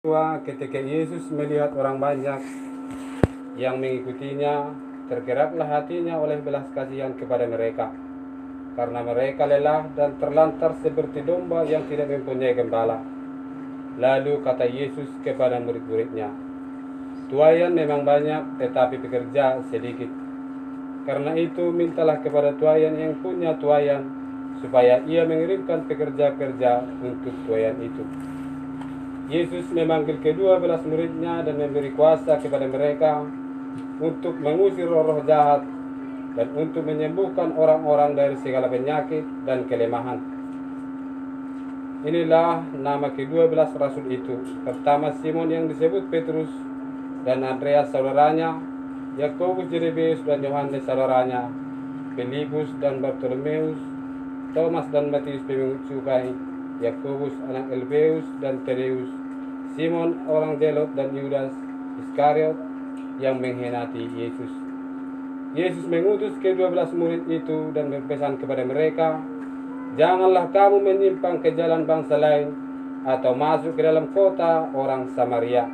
Ketika Yesus melihat orang banyak yang mengikutinya, tergeraklah hatinya oleh belas kasihan kepada mereka, karena mereka lelah dan terlantar seperti domba yang tidak mempunyai gembala. Lalu kata Yesus kepada murid-muridnya, "Tuaian memang banyak, tetapi pekerja sedikit. Karena itu mintalah kepada tuaian yang punya tuaian, supaya ia mengirimkan pekerja-pekerja untuk tuaian itu." Yesus memanggil kedua-belas muridnya dan memberi kuasa kepada mereka untuk mengusir roh-roh jahat dan untuk menyembuhkan orang-orang dari segala penyakit dan kelemahan. Inilah nama kedua-belas rasul itu. Pertama, Simon yang disebut Petrus, dan Andreas saudaranya, Yakobus, Yerebeus dan Yohanes saudaranya, Filipus dan Bartolomeus, Thomas dan Matius pemungut cukai, Yakobus anak Alfeus dan Tadeus, Simon orang Zelot dan Yudas Iskariot yang mengkhianati Yesus. Yesus mengutus ke-12 murid itu dan berpesan kepada mereka, "Janganlah kamu menyimpang ke jalan bangsa lain atau masuk ke dalam kota orang Samaria,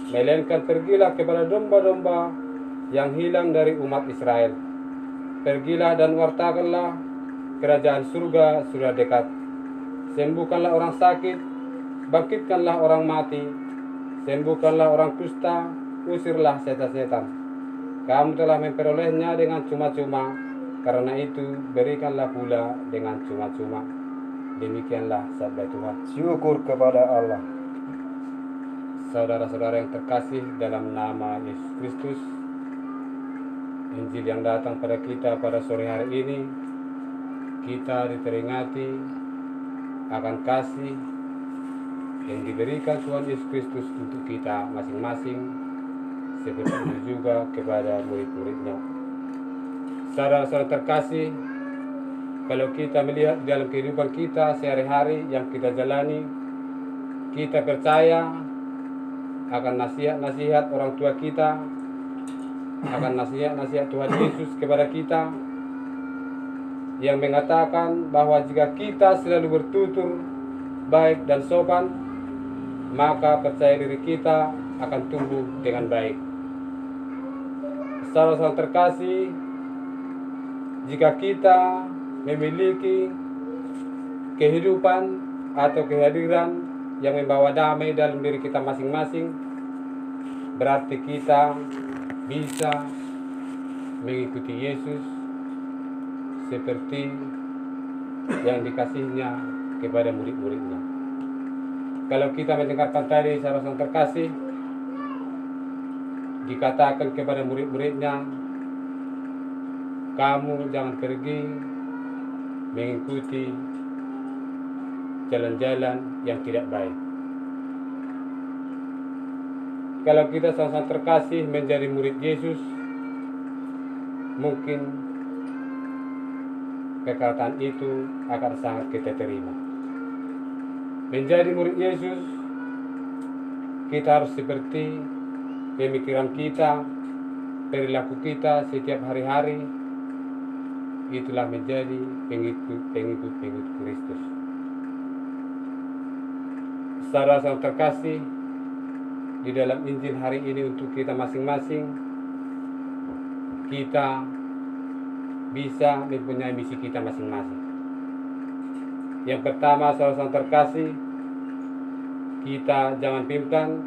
melainkan pergilah kepada domba-domba yang hilang dari umat Israel. Pergilah dan wartakanlah, kerajaan surga sudah dekat. Sembuhkanlah orang sakit, bangkitkanlah orang mati, sembuhkanlah orang kusta, usirlah setan-setan. Kamu telah memperolehnya dengan cuma-cuma, karena itu berikanlah pula dengan cuma-cuma." Demikianlah sabda Tuhan. Syukur kepada Allah. Saudara-saudara yang terkasih dalam nama Yesus Kristus, Injil yang datang pada kita pada sore hari ini, kita diteringati akan kasih yang diberikan Tuhan Yesus Kristus untuk kita masing-masing, seperti itu juga kepada murid-muridnya. Saudara-saudara terkasih, kalau kita melihat dalam kehidupan kita sehari-hari yang kita jalani, kita percaya akan nasihat-nasihat orang tua kita, akan nasihat-nasihat Tuhan Yesus kepada kita, yang mengatakan bahwa jika kita selalu bertutur baik dan sopan, maka percaya diri kita akan tumbuh dengan baik. Saudara-saudara terkasih, jika kita memiliki kehidupan atau kehadiran yang membawa damai dalam diri kita masing-masing, berarti kita bisa mengikuti Yesus seperti yang dikasihnya kepada murid-muridnya. Kalau kita mendengarkan tadi, saudara-saudara terkasih, dikatakan kepada murid-muridnya, "Kamu jangan pergi mengikuti jalan-jalan yang tidak baik." Kalau kita saudara-saudara terkasih menjadi murid Yesus, mungkin perkataan itu akan sangat kita terima. Menjadi murid Yesus, kita harus seperti pemikiran kita, perilaku kita setiap hari-hari, itulah menjadi pengikut Kristus. Saudara-saudara terkasih, di dalam Injil hari ini untuk kita masing-masing, kita bisa mempunyai misi kita masing-masing. Yang pertama, saudara-saudara terkasih, kita jangan bimbang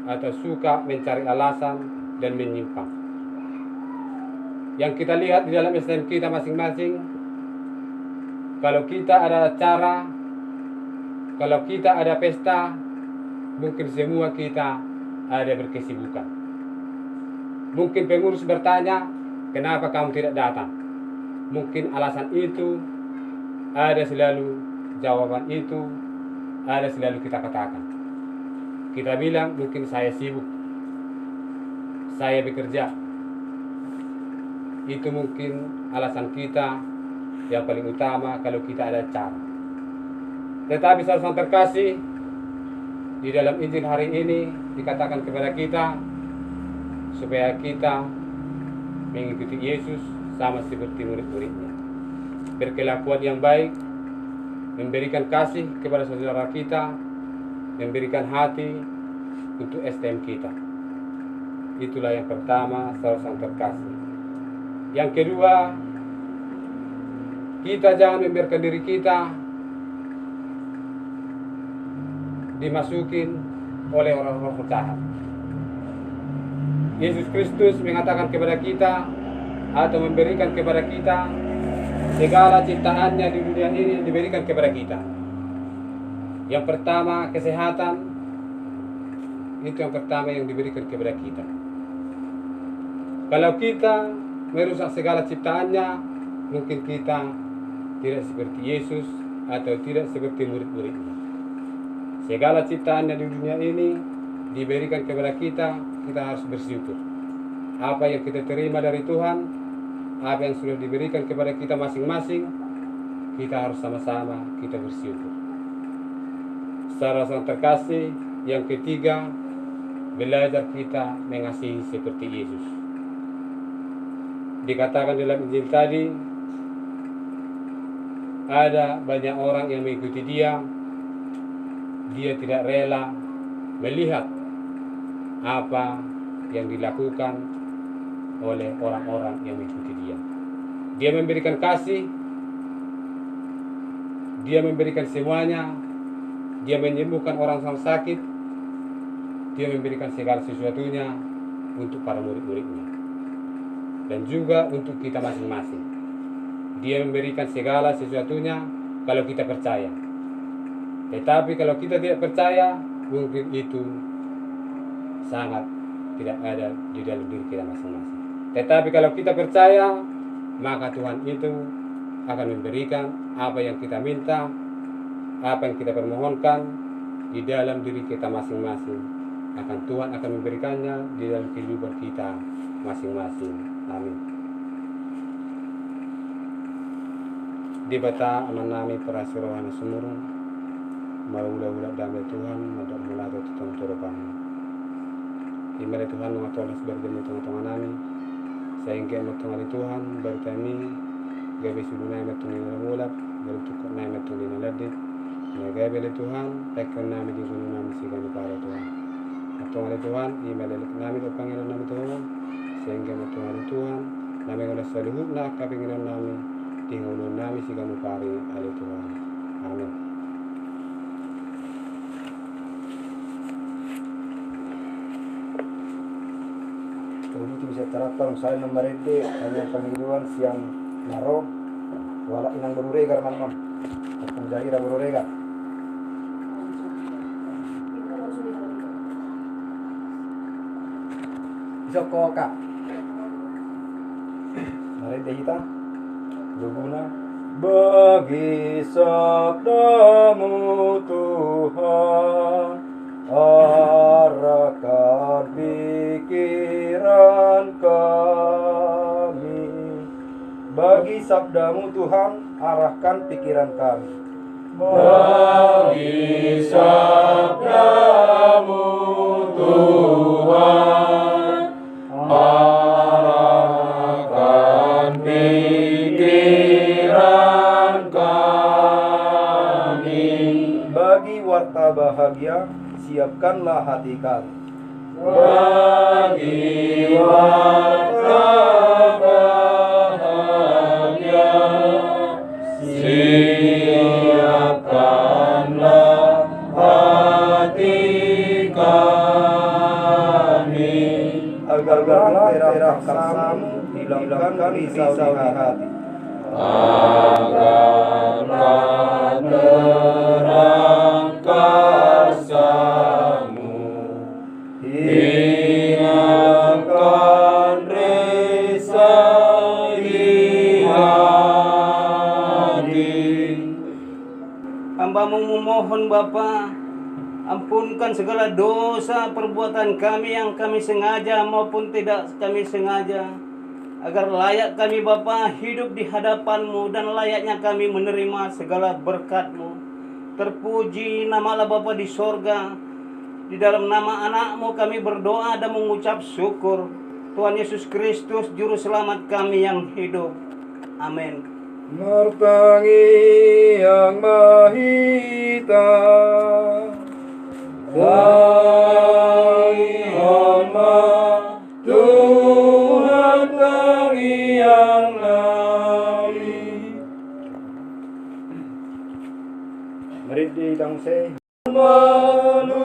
atau suka mencari alasan dan menyimpang. Yang kita lihat di dalam STM kita masing-masing, kalau kita ada acara, kalau kita ada pesta, mungkin semua kita ada berkesibukan. Mungkin pengurus bertanya, "Kenapa kamu tidak datang?" Mungkin alasan itu ada selalu, jawaban itu ada selalu kita katakan. Kita bilang, "Mungkin saya sibuk, saya bekerja." Itu mungkin alasan kita yang paling utama kalau kita ada acara. Tetapi saudara terkasih, di dalam Injil hari ini dikatakan kepada kita supaya kita mengikuti Yesus sama seperti murid-muridnya, berkelakuan yang baik, memberikan kasih kepada saudara kita, memberikan hati untuk STM kita. Itulah yang pertama, saudara terkasih. Yang kedua, kita jangan membiarkan diri kita dimasukin oleh orang-orang jahat. Yesus Kristus mengatakan kepada kita atau memberikan kepada kita segala ciptaannya di dunia ini diberikan kepada kita. Yang pertama, kesehatan. Itu yang pertama yang diberikan kepada kita. Kalau kita merusak segala ciptaannya, mungkin kita tidak seperti Yesus atau tidak seperti murid-muridnya. Segala ciptaannya di dunia ini diberikan kepada kita, kita harus bersyukur. Apa yang kita terima dari Tuhan, apa yang sudah diberikan kepada kita masing-masing, kita harus sama-sama kita bersyukur. Saudara terkasih, yang ketiga, belajar kita mengasihi seperti Yesus. Dikatakan dalam Injil tadi, ada banyak orang yang mengikuti dia tidak rela melihat apa yang dilakukan oleh orang-orang yang mengikuti dia. Dia memberikan kasih, dia memberikan semuanya, dia menyembuhkan orang yang sakit, dia memberikan segala sesuatunya untuk para murid-muridnya dan juga untuk kita masing-masing. Dia memberikan segala sesuatunya kalau kita percaya. Tetapi kalau kita tidak percaya, mungkin itu sangat tidak ada di dalam diri kita masing-masing. Tetapi kalau kita percaya, maka Tuhan itu akan memberikan apa yang kita minta, apa yang kita permohonkan di dalam diri kita masing-masing. Tuhan akan memberikannya di dalam kehidupan kita masing-masing. Amin. Di bata aman nami perasirohan sumurun, maula-ula damai Tuhan, madak mulato tutong toropan. Imali Tuhan mengatolas berjami tengah-tengah nami, sehingga matungali Tuhan bertami, gabi sulunay matungin na mulap, galutukot na matungin na ladit, nagabi Tuhan, tekon nami di kuno nami sigani para Tuhan. Matungali Tuhan, imali nami o Panginoon nami Tuhan, sehingga matungali Tuhan, nami ulas sa luhub na kapinginan nami, tingunon nami sigani pari ali Tuhan. Amin. Itu bisa terapkan saya memerintah hanya penghidupan siang naro wala inang beruregar man atau jahira beruregar bisa kok kak memerintah kita berguna bagi sabdamu Tuhan, arahkan pikiran kami. Bagi sabdamu Tuhan, arahkan pikiran kami. Bagi sabdamu Tuhan, arahkan pikiran kami. Bagi warta bahagia, siapkanlah hati kami. Bagi warta bahagia, siapkanlah hati kami. Agarlah terang kasam hilangkan risau di hati. Agarlah terang kasam-Mu, hilangkan risau di hati. Hamba-Mu memohon Bapa, ampunkan segala dosa perbuatan kami yang kami sengaja maupun tidak kami sengaja, agar layak kami Bapa hidup di hadapan-Mu dan layaknya kami menerima segala berkat-Mu. Terpuji nama Allah Bapa di sorga. Di dalam nama anak-Mu kami berdoa dan mengucap syukur. Tuhan Yesus Kristus Juru Selamat kami yang hidup. Amin. Martangi yang mahita, se manusia